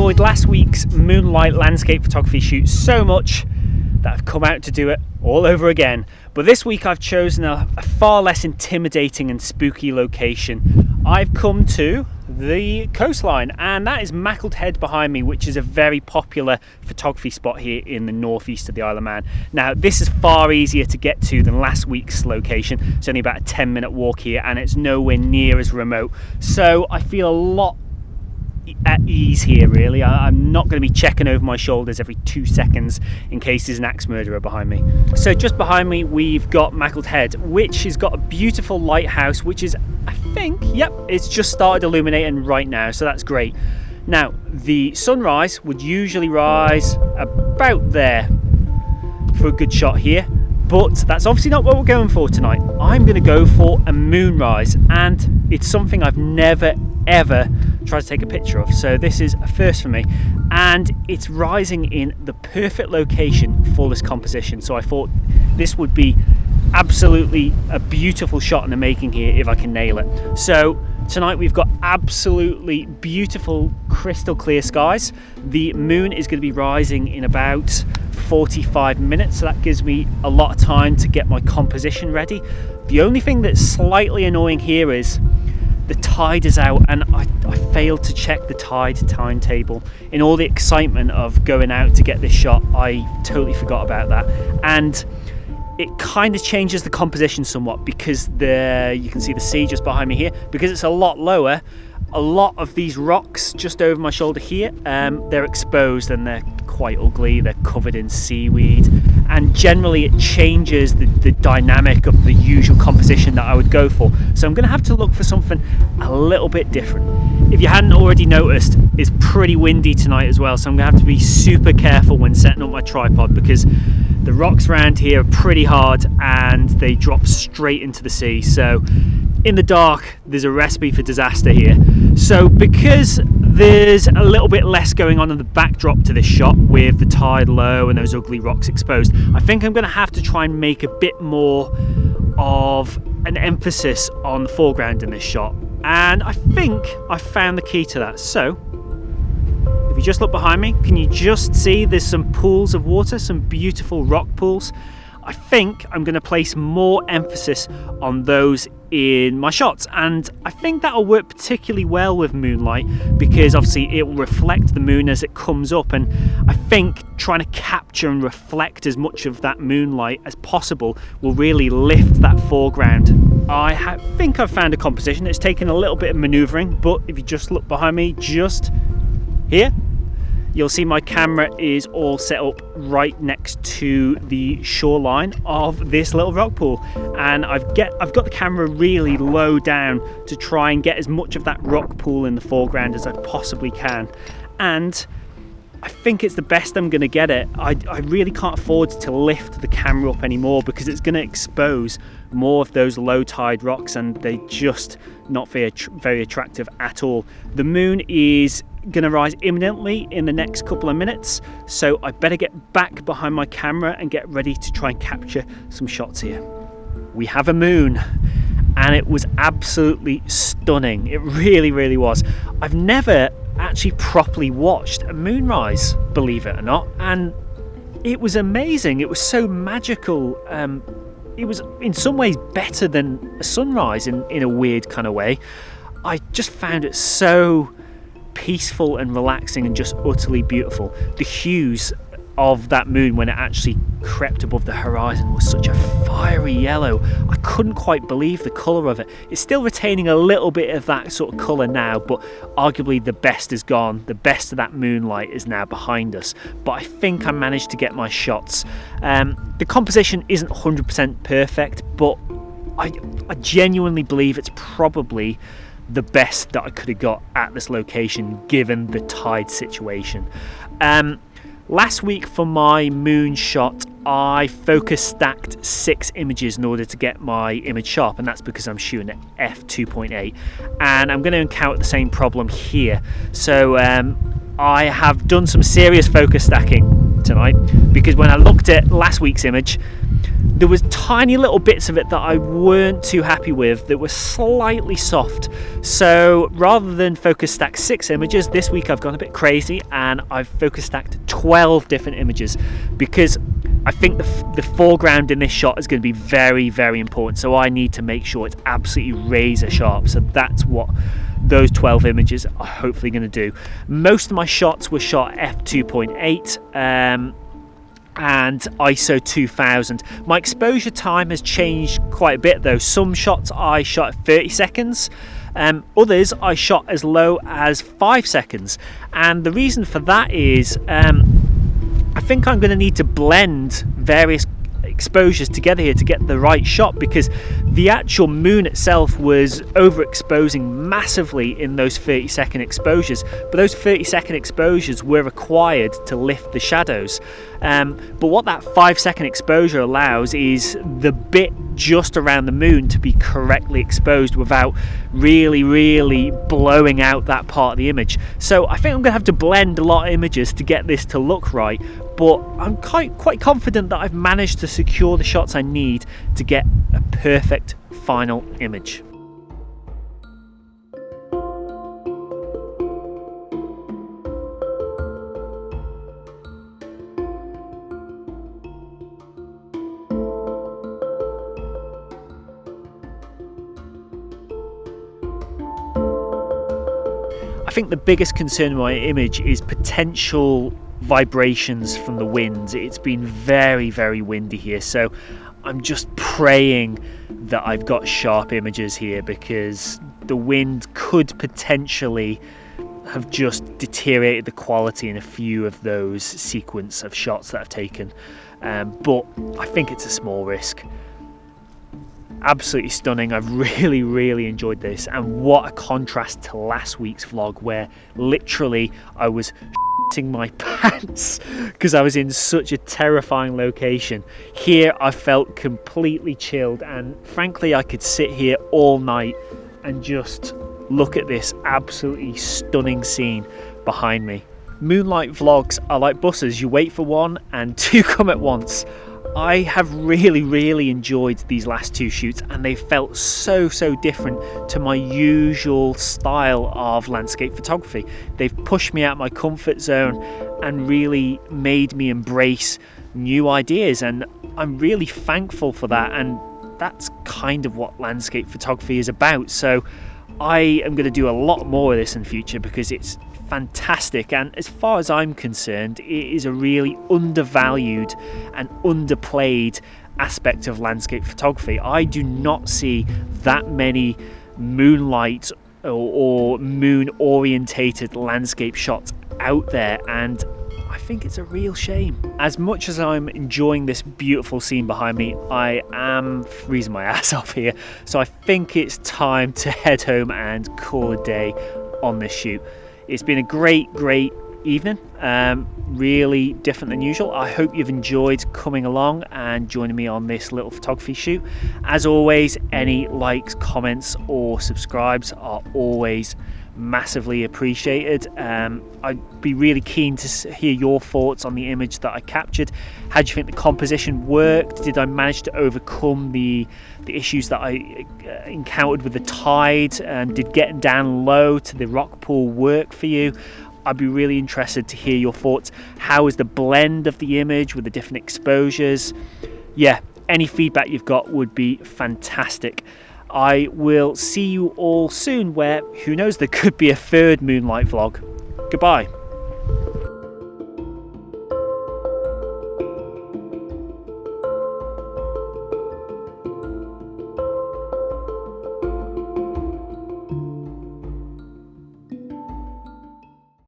enjoyed last week's Moonlight Landscape Photography shoot so much that I've come out to do it all over again. But this week I've chosen a far less intimidating and spooky location. I've come to the coastline, and that is Maughold Head behind me, which is a very popular photography spot here in the northeast of the Isle of Man. Now, this is far easier to get to than last week's location. It's only about a 10-minute walk here, and it's nowhere near as remote. So I feel a lot at ease here, really. I'm not going to be checking over my shoulders every 2 seconds in case there's an axe murderer behind me. So just behind me we've got Maughold Head, which has got a beautiful lighthouse, which is, I think, yep, it's just started illuminating right now, so that's great. Now, the sunrise would usually rise about there for a good shot here, but that's obviously not what we're going for tonight. I'm going to go for a moonrise, and it's something I've never ever tried to take a picture of, so this is a first for me, and it's rising in the perfect location for this composition, so I thought this would be absolutely a beautiful shot in the making here if I can nail it. So tonight we've got absolutely beautiful crystal clear skies. The moon is going to be rising in about 45 minutes, so that gives me a lot of time to get my composition ready. The only thing that's slightly annoying here is the tide is out, and I failed to check the tide timetable. In all the excitement of going out to get this shot, I totally forgot about that, and it kind of changes the composition somewhat, because you can see the sea just behind me here. Because it's a lot lower, a lot of these rocks just over my shoulder here, they're exposed and they're quite ugly. They're covered in seaweed, and generally it changes the dynamic of the usual composition that I would go for. So I'm going to have to look for something a little bit different. If you hadn't already noticed, it's pretty windy tonight as well, so I'm going to have to be super careful when setting up my tripod, because the rocks around here are pretty hard and they drop straight into the sea. So in the dark, there's a recipe for disaster here. So because there's a little bit less going on in the backdrop to this shot with the tide low and those ugly rocks exposed, I think I'm going to have to try and make a bit more of an emphasis on the foreground in this shot. And I think I found the key to that. So if you just look behind me, can you just see there's some pools of water, some beautiful rock pools? I think I'm going to place more emphasis on those in my shots, and I think that'll work particularly well with moonlight, because obviously it will reflect the moon as it comes up, and I think trying to capture and reflect as much of that moonlight as possible will really lift that foreground. I think I've found a composition. It's taken a little bit of maneuvering, but if you just look behind me, just here, you'll see my camera is all set up right next to the shoreline of this little rock pool, and I've got the camera really low down to try and get as much of that rock pool in the foreground as I possibly can, and I think it's the best I'm going to get it. I really can't afford to lift the camera up anymore, because it's going to expose more of those low tide rocks, and they're just not very attractive at all. The moon is going to rise imminently in the next couple of minutes, so I better get back behind my camera and get ready to try and capture some shots here. We have a moon, and it was absolutely stunning. It really, really was. I've never actually properly watched a moonrise, believe it or not, and it was amazing. It was so magical. It was in some ways better than a sunrise in a weird kind of way. I just found it so peaceful and relaxing and just utterly beautiful. The hues of that moon when it actually crept above the horizon was such a fiery yellow. I couldn't quite believe the colour of it. It's still retaining a little bit of that sort of colour now, but arguably the best is gone. The best of that moonlight is now behind us, but I think I managed to get my shots. The composition isn't 100% perfect, but I genuinely believe it's probably the best that I could have got at this location given the tide situation. Last week for my moon shot, I focus stacked 6 images in order to get my image sharp, and that's because I'm shooting at f2.8, and I'm going to encounter the same problem here. So I have done some serious focus stacking tonight, because when I looked at last week's image, There was tiny little bits of it that I weren't too happy with that were slightly soft. So rather than focus stack 6 images, this week I've gone a bit crazy and I've focus stacked 12 different images, because I think the foreground in this shot is going to be very, very important. So I need to make sure it's absolutely razor sharp. So that's what those 12 images are hopefully going to do. Most of my shots were shot f2.8 and ISO 2000. My exposure time has changed quite a bit though. Some shots I shot at 30 seconds, others I shot as low as 5 seconds, and the reason for that is I think I'm going to need to blend various exposures together here to get the right shot, because the actual moon itself was overexposing massively in those 30-second exposures, but those 30-second exposures were required to lift the shadows. But what that 5-second exposure allows is the bit just around the moon to be correctly exposed without really blowing out that part of the image. So I think I'm going to have to blend a lot of images to get this to look right, but I'm quite confident that I've managed to secure the shots I need to get a perfect final image. I think the biggest concern with my image is potential vibrations from the wind. It's been very windy here, so I'm just praying that I've got sharp images here, because the wind could potentially have just deteriorated the quality in a few of those sequence of shots that I've taken, but I think it's a small risk. Absolutely stunning. I've really enjoyed this, and what a contrast to last week's vlog where literally I was shitting my pants because I was in such a terrifying location. Here I felt completely chilled, and frankly I could sit here all night and just look at this absolutely stunning scene behind me. Moonlight vlogs are like buses, you wait for one and two come at once. I have really enjoyed these last two shoots, and they felt so different to my usual style of landscape photography. They've pushed me out of my comfort zone and really made me embrace new ideas, and I'm really thankful for that, and that's kind of what landscape photography is about. So I am going to do a lot more of this in future because it's fantastic, and as far as I'm concerned, it is a really undervalued and underplayed aspect of landscape photography. I do not see that many moonlight or moon orientated landscape shots out there, and I think it's a real shame. As much as I'm enjoying this beautiful scene behind me, I am freezing my ass off here, so I think it's time to head home and call a day on this shoot. It's been a great evening, really different than usual. I hope you've enjoyed coming along and joining me on this little photography shoot. As always, any likes, comments or subscribes are always massively appreciated. I'd be really keen to hear your thoughts on the image that I captured. How do you think the composition worked? Did I manage to overcome the issues that I encountered with the tide, and did getting down low to the rock pool work for you? I'd be really interested to hear your thoughts. How is the blend of the image with the different exposures? Yeah, any feedback you've got would be fantastic. I will see you all soon, where, who knows, there could be a third Moonlight vlog. Goodbye.